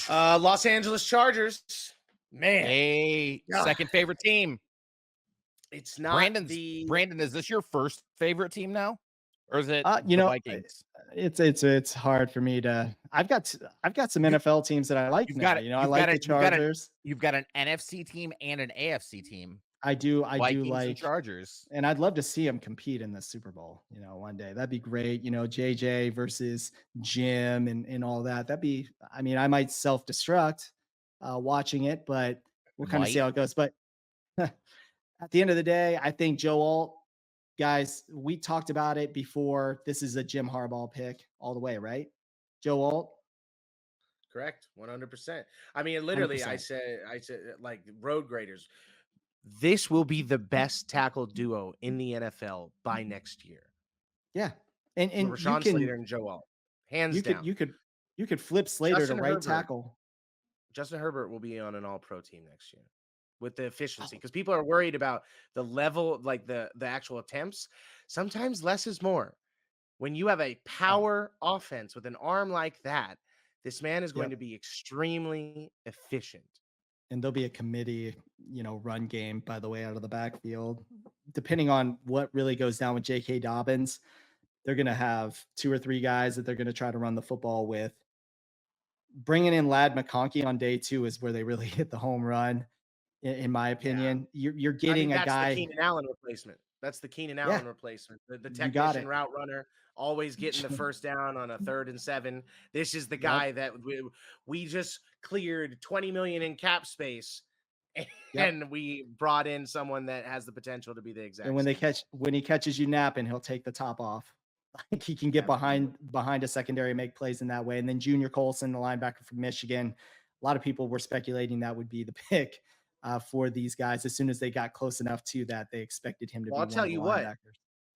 Los Angeles Chargers. Man. Hey, second favorite team. It's not Brandon, is this your first favorite team now? Or is it You the know, Vikings? it's hard for me to. I've got some NFL teams that I like now. I like the Chargers. You've got an NFC team and an AFC team. I do Vikings like and Chargers, and I'd love to see them compete in the Super Bowl. One day that'd be great. JJ versus Jim and all that. That'd be. I mean, I might self-destruct watching it, but we'll kind of see how it goes. But at the end of the day, I think Joe Alt. Guys, we talked about it before. This is a Jim Harbaugh pick all the way, right? Joe Alt? Correct. 100%. I mean, literally, 100%. I said, like road graders, this will be the best tackle duo in the NFL by next year. Yeah. And Rashawn Slater and Joe Alt. Hands down. You could flip Slater to right tackle. Justin Herbert will be on an all-pro team next year with the efficiency, because people are worried about the level, like the actual attempts. Sometimes less is more. When you have a power offense with an arm like that, this man is going to be extremely efficient. And there'll be a committee, run game, by the way, out of the backfield. Depending on what really goes down with J.K. Dobbins, they're going to have 2 or 3 guys that they're going to try to run the football with. Bringing in Ladd McConkey on day 2 is where they really hit the home run. In my opinion, you're getting a guy. That's the Keenan Allen replacement. That's the Keenan Allen replacement. The technician route runner, always getting the first down on a 3rd and 7. This is the guy that we just cleared $20 million in cap space, and we brought in someone that has the potential to be the exact. And when he catches you napping, he'll take the top off. Like he can get behind a secondary, make plays in that way. And then Junior Colson, the linebacker from Michigan, a lot of people were speculating that would be the pick for these guys. As soon as they got close enough to that, they expected him to be one of the linebackers. I'll tell you what,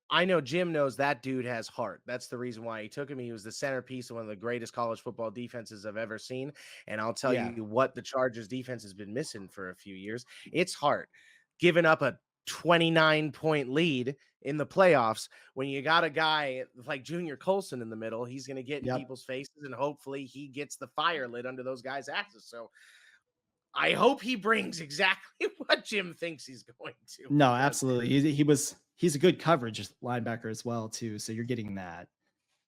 I know Jim knows that dude has heart. That's the reason why he took him. He was the centerpiece of one of the greatest college football defenses I've ever seen. And I'll tell you what the Chargers defense has been missing for a few years. It's heart. Giving up a 29-point lead in the playoffs when you got a guy like Junior Colson in the middle, he's going to get in people's faces, and hopefully he gets the fire lit under those guys' axes. So I hope he brings exactly what Jim thinks he's going to. No, absolutely. He's a good coverage linebacker as well too. So you're getting that.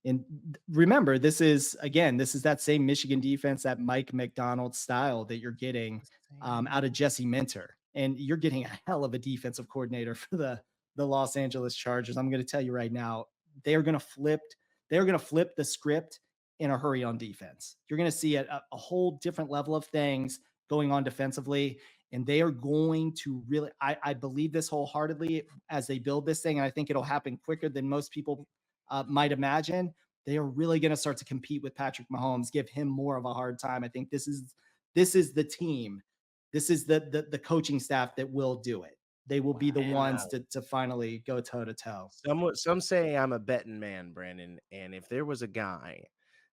And remember, this is that same Michigan defense, that Mike McDonald style that you're getting out of Jesse Minter. And you're getting a hell of a defensive coordinator for the Los Angeles Chargers. I'm going to tell you right now, they're going to flip the script in a hurry on defense. You're going to see a whole different level of things going on defensively. And they are going to really, I believe this wholeheartedly as they build this thing. And I think it'll happen quicker than most people might imagine. They are really going to start to compete with Patrick Mahomes, give him more of a hard time. I think this is the team. This is the coaching staff that will do it. They will be the ones to finally go toe to toe. Some say I'm a betting man, Brandon. And if there was a guy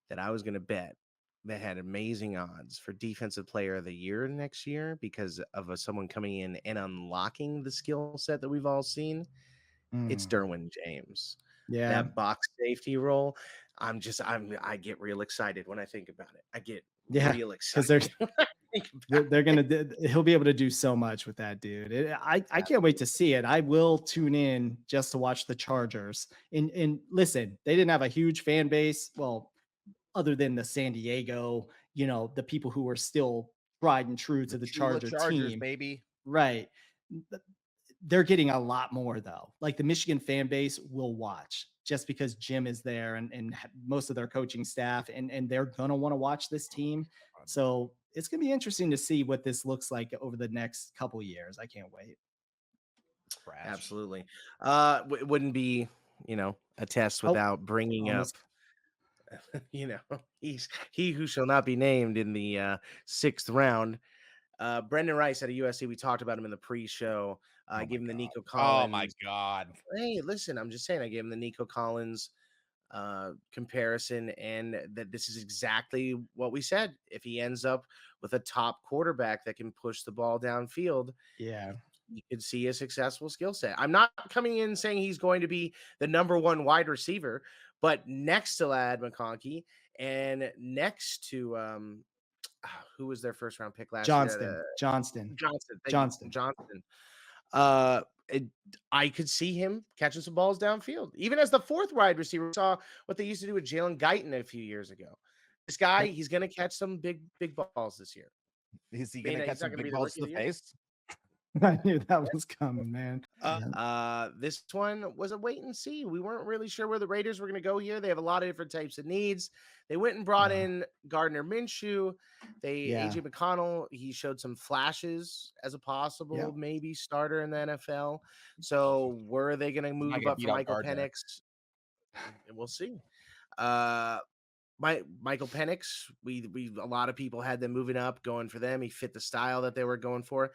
that I was going to bet that had amazing odds for Defensive Player of the Year next year because of someone coming in and unlocking the skill set that we've all seen, it's Derwin James. Yeah, that box safety role. I get real excited when I think about it. I get real excited because he'll be able to do so much with that dude. I can't wait to see it. I will tune in just to watch the Chargers. And listen, they didn't have a huge fan base. Well, other than the San Diego, the people who are still tried and true to the Chargers team, baby. Right. They're getting a lot more though. Like the Michigan fan base will watch just because Jim is there and most of their coaching staff, and they're going to want to watch this team. So it's going to be interesting to see what this looks like over the next couple of years. I can't wait. Absolutely. It wouldn't be, a test without bringing up, he who shall not be named in the 6th round. Brendan Rice at USC. We talked about him in the pre-show. I gave him the Nico Collins. Oh my God. Hey, listen, I'm just saying, I gave him the Nico Collins comparison, and that this is exactly what we said. If he ends up with a top quarterback that can push the ball downfield, you could see a successful skill set. I'm not coming in saying he's going to be the number 1 wide receiver, but next to Ladd McConkey and next to who was their first round pick last Johnston. year? Johnston. Johnson. Thank Johnston. you. Johnson. I could see him catching some balls downfield, even as the fourth wide receiver. We saw what they used to do with Jalen Guyton a few years ago. This guy, he's going to catch some big balls this year. Is he going to catch some big balls to the face? I knew that was coming, man. This one was a wait and see. We weren't really sure where the Raiders were going to go here. They have a lot of different types of needs. They went and brought in Gardner Minshew. AJ McConnell, he showed some flashes as a possible maybe starter in the NFL. So were they going to move up for Michael Penix? We'll see. Michael Penix, we a lot of people had them moving up, going for them. He fit the style that they were going for.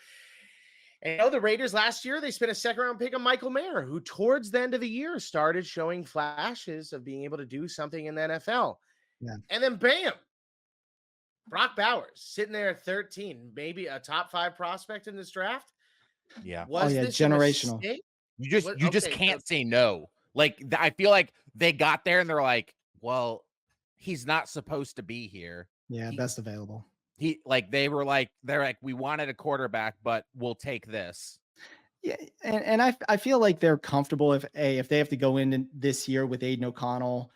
And the Raiders last year, they spent a second-round pick on Michael Mayer, who towards the end of the year started showing flashes of being able to do something in the NFL. Yeah. And then, bam, Brock Bowers sitting there at 13, maybe a top 5 prospect in this draft. Yeah. Was this generational? You just can't say no. Like, I feel like they got there and they're like, well, he's not supposed to be here. Yeah, best available. They're like, we wanted a quarterback, but we'll take this. Yeah, and I feel like they're comfortable if they have to go in this year with Aiden O'Connell,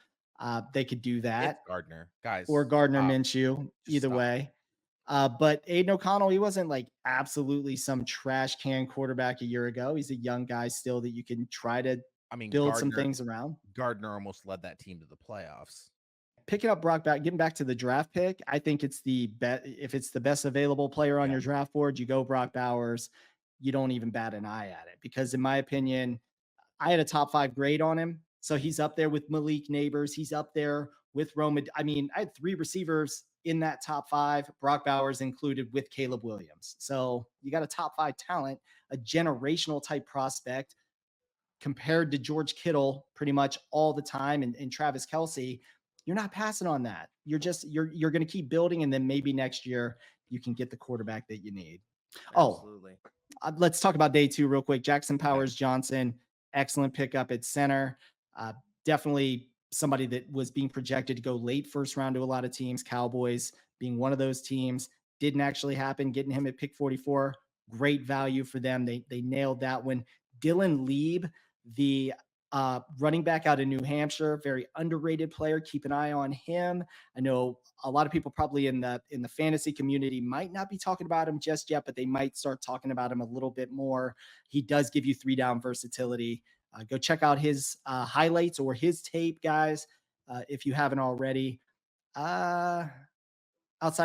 they could do that. It's Gardner, guys, or Gardner Minshew, either way. But Aiden O'Connell, he wasn't like absolutely some trash can quarterback a year ago. He's a young guy still that you can try to build some things around. Gardner almost led that team to the playoffs. Picking up Brock back, getting back to the draft pick, I think it's the best. If it's the best available player on your draft board, you go Brock Bowers. You don't even bat an eye at it, because in my opinion, I had a top 5 grade on him. So he's up there with Malik Neighbors. He's up there with Roma. I mean, I had 3 receivers in that top 5, Brock Bowers included, with Caleb Williams. So you got a top 5 talent, a generational type prospect compared to George Kittle pretty much all the time, and Travis Kelce. You're not passing on that. You're going to keep building, and then maybe next year you can get the quarterback that you need. Absolutely. Let's talk about day 2 real quick. Jackson Powers Johnson, excellent pickup at center. Definitely somebody that was being projected to go late first round to a lot of teams, Cowboys being one of those teams. Didn't actually happen. Getting him at pick 44, great value for them. They nailed that one. Dylan Lieb, the running back out of New Hampshire, very underrated player. Keep an eye on him. I know a lot of people probably in the fantasy community might not be talking about him just yet, but they might start talking about him a little bit more. He does give you 3-down versatility. Go check out his highlights or his tape, guys, if you haven't already. Outside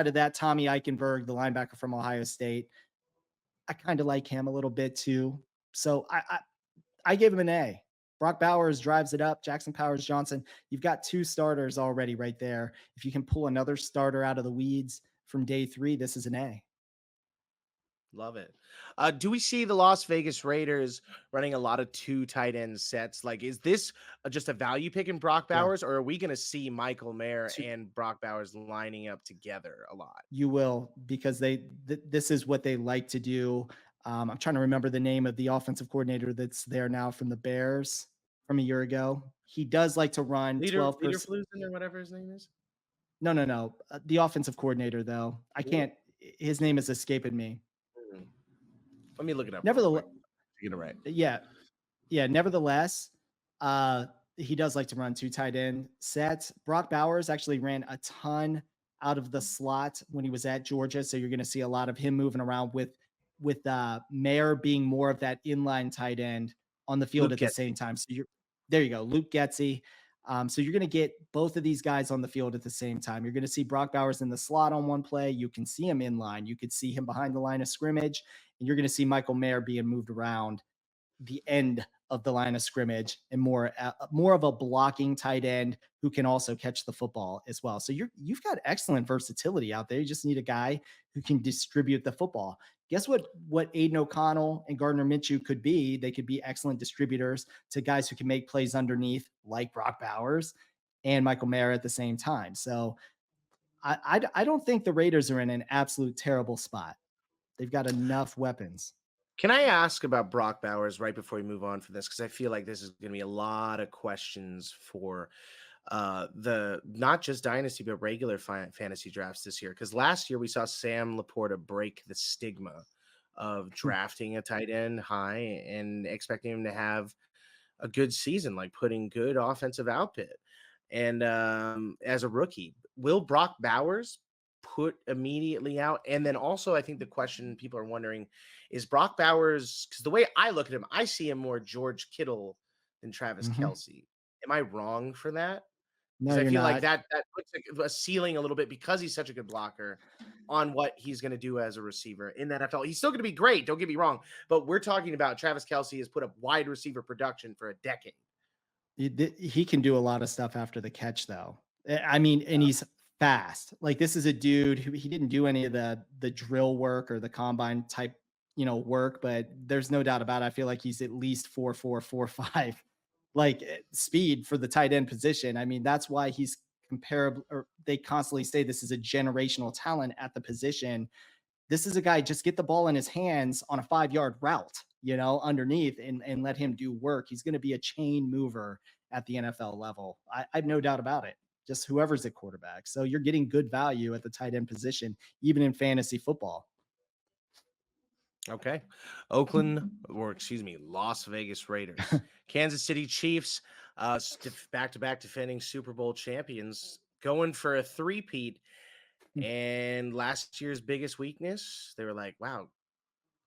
of that, Tommy Eichenberg, the linebacker from Ohio State, I kind of like him a little bit too. So I gave him an A. Brock Bowers drives it up. Jackson Powers Johnson, you've got 2 starters already right there. If you can pull another starter out of the weeds from day 3, this is an A. Love it. Do we see the Las Vegas Raiders running a lot of 2 tight end sets? Like, is this just a value pick in Brock Bowers, or are we going to see Michael Mayer and Brock Bowers lining up together a lot? You will, because this is what they like to do. I'm trying to remember the name of the offensive coordinator that's there now from the Bears from a year ago. He does like to run 12 Leader or whatever his name is. No. The offensive coordinator, though. I can't. His name is escaping me. Let me look it up. Nevertheless, get it right. Yeah. Nevertheless, he does like to run 2 tight end sets. Brock Bowers actually ran a ton out of the slot when he was at Georgia, so you're going to see a lot of him moving around with Mayer being more of that inline tight end on the field at the same time. So there you go, Luke Getsy. So you're going to get both of these guys on the field at the same time. You're going to see Brock Bowers in the slot on one play. You can see him in line. You could see him behind the line of scrimmage, and you're going to see Michael Mayer being moved around the end of the line of scrimmage, and more of a blocking tight end who can also catch the football as well. So you've got excellent versatility out there. You just need a guy who can distribute the football. Guess what Aiden O'Connell and Gardner Minshew could be? They could be excellent distributors to guys who can make plays underneath, like Brock Bowers and Michael Mayer at the same time. So I don't think the Raiders are in an absolute terrible spot. They've got enough weapons. Can I ask about Brock Bowers right before we move on for this? Because I feel like this is going to be a lot of questions for the not just dynasty but regular fantasy drafts this year, because last year we saw Sam Laporta break the stigma of drafting a tight end high and expecting him to have a good season, like putting good offensive output. And as a rookie, will Brock Bowers put immediately out? And then also, I think the question people are wondering is Brock Bowers, because the way I look at him, I see him more George Kittle than Travis Kelce. Am I wrong for that? No, Because I you're feel not. like that puts a ceiling a little bit, because he's such a good blocker, on what he's going to do as a receiver in the NFL. He's still going to be great, don't get me wrong, but we're talking about Travis Kelce has put up wide receiver production for a decade. He can do a lot of stuff after the catch, though. I mean, and he's fast. Like, this is a dude who, he didn't do any of the drill work or the combine type, work, but there's no doubt about it. I feel like he's at least 4.4, 4.5, like speed for the tight end position. I mean, that's why he's comparable, or they constantly say this is a generational talent at the position. This is a guy, just get the ball in his hands on a 5-yard route, underneath, and let him do work. He's going to be a chain mover at the NFL level. I have no doubt about it. Just whoever's at quarterback. So you're getting good value at the tight end position, even in fantasy football. Okay. Las Vegas Raiders, Kansas City Chiefs, back-to-back defending Super Bowl champions, going for a three-peat. And last year's biggest weakness, they were like, wow,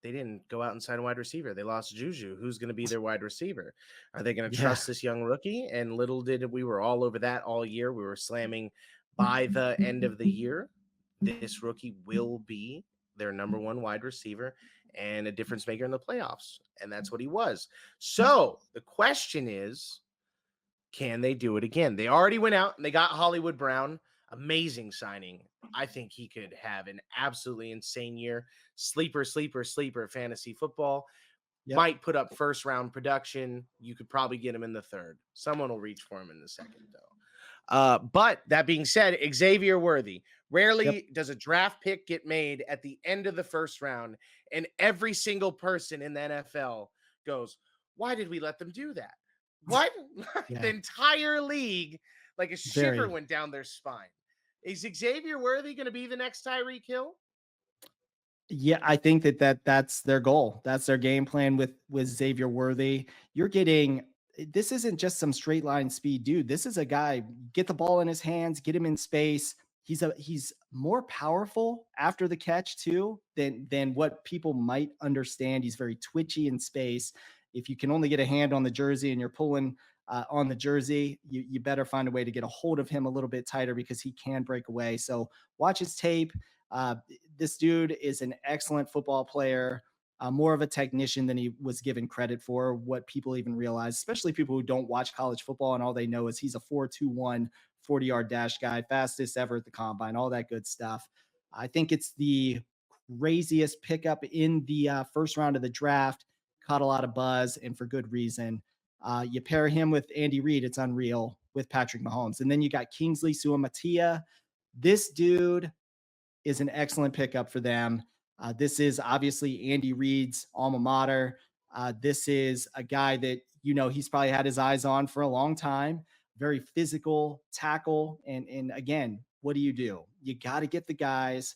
they didn't go out and sign a wide receiver. They lost Juju. Who's going to be their wide receiver? Are they going to trust this young rookie? And little did we were all over that all year. We were slamming by the end of the year. This rookie will be their number one wide receiver and a difference maker in the playoffs. And that's what he was. So the question is, can they do it again? They already went out and they got Hollywood Brown. Amazing signing. I think he could have an absolutely insane year. Sleeper fantasy football. Yep. Might put up first round production. You could probably get him in the third. Someone will reach for him in the second, though. But that being said, Xavier Worthy. Rarely does a draft pick get made at the end of the first round, and every single person in the NFL goes, why did we let them do that? What? The entire league, like a shiver went down their spine. Is Xavier Worthy going to be the next Tyreek Hill? Yeah, I think that's their goal. That's their game plan with Xavier Worthy. You're getting, this isn't just some straight line speed dude. This is a guy, get the ball in his hands, get him in space. He's more powerful after the catch too than what people might understand. He's very twitchy in space. If you can only get a hand on the jersey and you're pulling on the jersey, you better find a way to get a hold of him a little bit tighter, because he can break away. So watch his tape. This dude is an excellent football player, more of a technician than he was given credit for, what people even realize, especially people who don't watch college football and all they know is he's a 4.21 40-yard dash guy, fastest ever at the combine, all that good stuff. I think it's the craziest pickup in the first round of the draft. Caught a lot of buzz, and for good reason. You pair him with Andy Reid, it's unreal, with Patrick Mahomes. And then you got Kingsley Suamataia. This dude is an excellent pickup for them. This is obviously Andy Reid's alma mater. This is a guy that, he's probably had his eyes on for a long time. Very physical tackle. And again, what do? You got to get the guys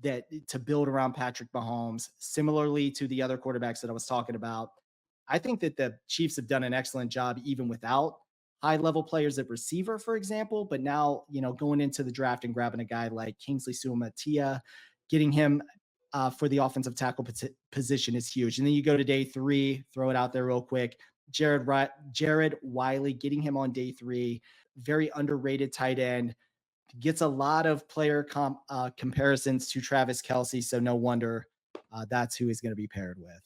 that to build around Patrick Mahomes, similarly to the other quarterbacks that I was talking about. I think that the Chiefs have done an excellent job even without high-level players at receiver, for example. But now, going into the draft and grabbing a guy like Kingsley Suamataia, getting him for the offensive tackle position is huge. And then you go to day 3, throw it out there real quick. Jared Wiley, getting him on day 3, very underrated tight end. Gets a lot of player comparisons to Travis Kelce, so no wonder that's who he's going to be paired with.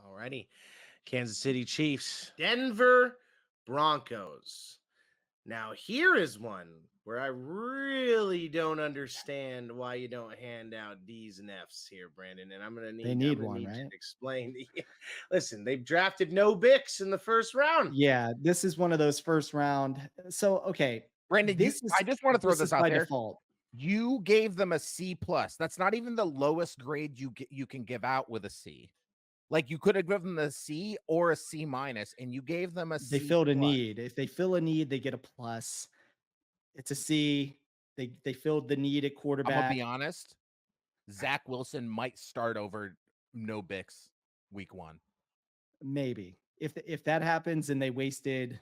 Alrighty. Kansas City Chiefs, Denver Broncos. Now, here is one where I really don't understand why you don't hand out D's and F's here, Brandon. And I'm going to need, you to explain. Listen, they've drafted no Bix in the first round. Yeah, this is one of those first round. So, okay. Brandon, I just want to throw this out there. Default. You gave them a C+. That's not even the lowest grade you can give out with a C. Like you could have given them a C or a C minus, and you gave them a C. They filled a need. If they fill a need, they get a plus. It's a C. They filled the need at I'm quarterback. gonna be honest. Zach Wilson might start over no Bix week 1. Maybe if that happens, and they wasted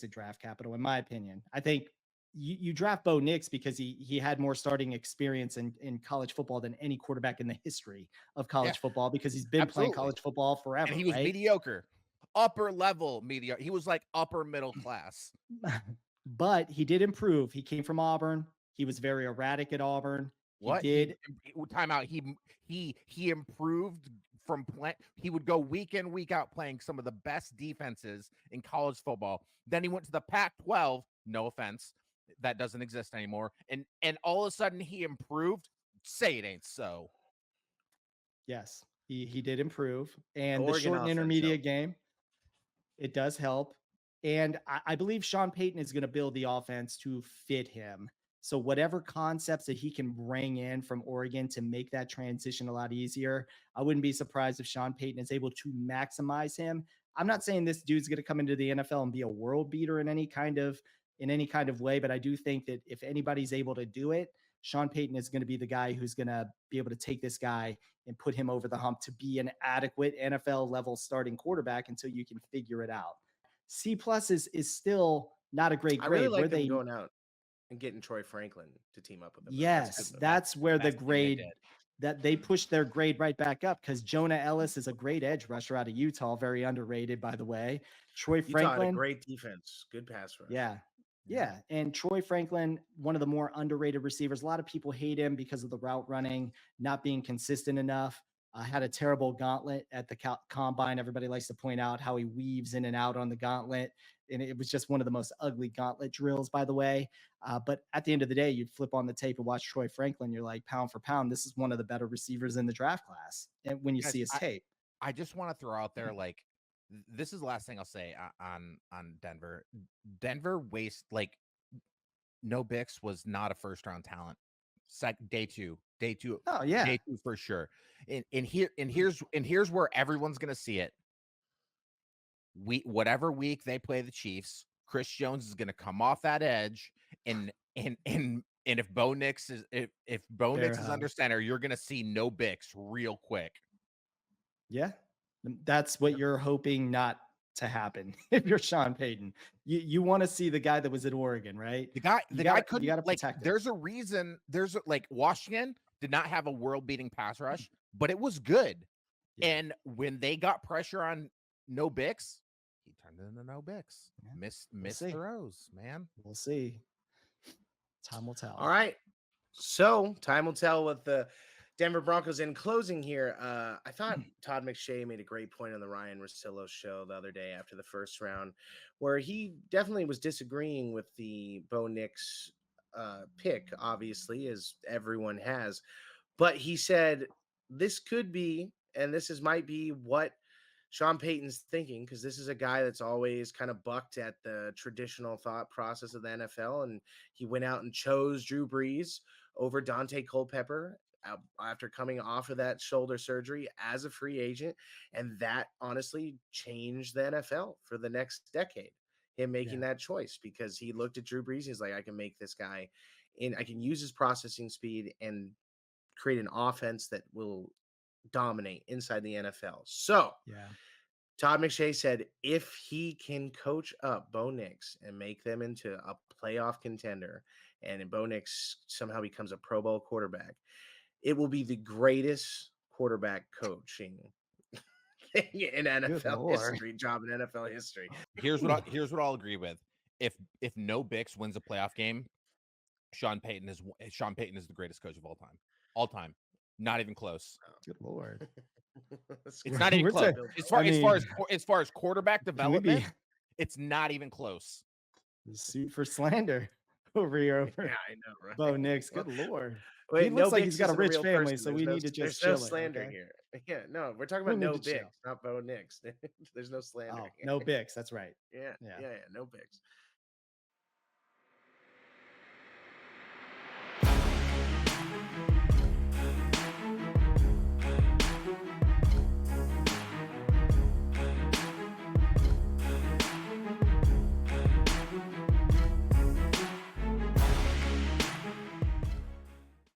draft capital, in my opinion. I think you draft Bo Nix because he had more starting experience in college football than any quarterback in the history of college football, because he's been playing college football forever. And he was mediocre, upper level mediocre. He was like upper middle class. But he did improve. He came from Auburn. He was very erratic at Auburn. What? He did. Timeout. He improved from play. He would go week in, week out playing some of the best defenses in college football. Then he went to the Pac-12. No offense, that doesn't exist anymore. And all of a sudden he improved. Say it ain't so. Yes, he did improve. And Oregon the short and intermediate help. game, it does help. And I believe Sean Payton is going to build the offense to fit him. So whatever concepts that he can bring in from Oregon to make that transition a lot easier, I wouldn't be surprised if Sean Payton is able to maximize him. I'm not saying this dude's going to come into the NFL and be a world beater in any kind of way, but I do think that if anybody's able to do it, Sean Payton is going to be the guy who's going to be able to take this guy and put him over the hump to be an adequate NFL level starting quarterback until you can figure it out. C+ is still not a great grade. I really like them going out and getting Troy Franklin to team up with them. Yes, that's where the grade that they pushed their grade right back up, because Jonah Ellis is a great edge rusher out of Utah, very underrated, by the way. Troy Franklin, had a great defense, good pass rush. Yeah. And Troy Franklin, one of the more underrated receivers. A lot of people hate him because of the route running, not being consistent enough. Had a terrible gauntlet at the combine. Everybody likes to point out how he weaves in and out on the gauntlet. And it was just one of the most ugly gauntlet drills, by the way. But at the end of the day, you'd flip on the tape and watch Troy Franklin. You're like, pound for pound, this is one of the better receivers in the draft class. And when you see his tape, I just want to throw out there, like, this is the last thing I'll say on Denver. Denver waste, like, no Bix was not a first round talent. Day two. Oh yeah, day 2 for sure. And here's where everyone's gonna see it. Whatever week they play the Chiefs, Chris Jones is gonna come off that edge, and if Bo Nix is under center, you're gonna see no Bix real quick. Yeah, that's what you're hoping not to happen. If you're Sean Payton, you want to see the guy that was at Oregon, right? The guy couldn't, you gotta like, protect him. there's a reason. Like, Washington did not have a world-beating pass rush, but it was good. Yeah. And when they got pressure on no Bix, he turned into no Bix. Yeah. Missed throws, man. We'll see. Time will tell. All right. So time will tell with the Denver Broncos. In closing here, I thought Todd McShay made a great point on the Ryan Russillo show the other day after the first round, where he definitely was disagreeing with the Bo Nix pick, obviously, as everyone has. But he said this could be, and might be what Sean Payton's thinking, because this is a guy that's always kind of bucked at the traditional thought process of the NFL, and he went out and chose Drew Brees over Dante Culpepper after coming off of that shoulder surgery as a free agent, and that honestly changed the NFL for the next decade. Him making that choice, because he looked at Drew Brees, he's like, I can make this guy, and I can use his processing speed and create an offense that will dominate inside the NFL. So Todd McShay said if he can coach up Bo Nix and make them into a playoff contender, and Bo Nix somehow becomes a Pro Bowl quarterback, it will be the greatest quarterback coaching in NFL history, job in NFL history. Here's what I'll agree with. If no Bix wins a playoff game, Sean Payton is the greatest coach of all time. Not even close. Good Lord. It's not even close. As far as quarterback development, it's not even close. Suit for slander over here. Yeah, I know, right? Bo Nix. Good Lord. Wait, he looks like he's got a rich family, so we need to just chill. There's no slander here. Yeah, no, we're talking about no Bix, not Bo Nix. There's no slander. Oh, no Bix. That's right. Yeah, no Bix.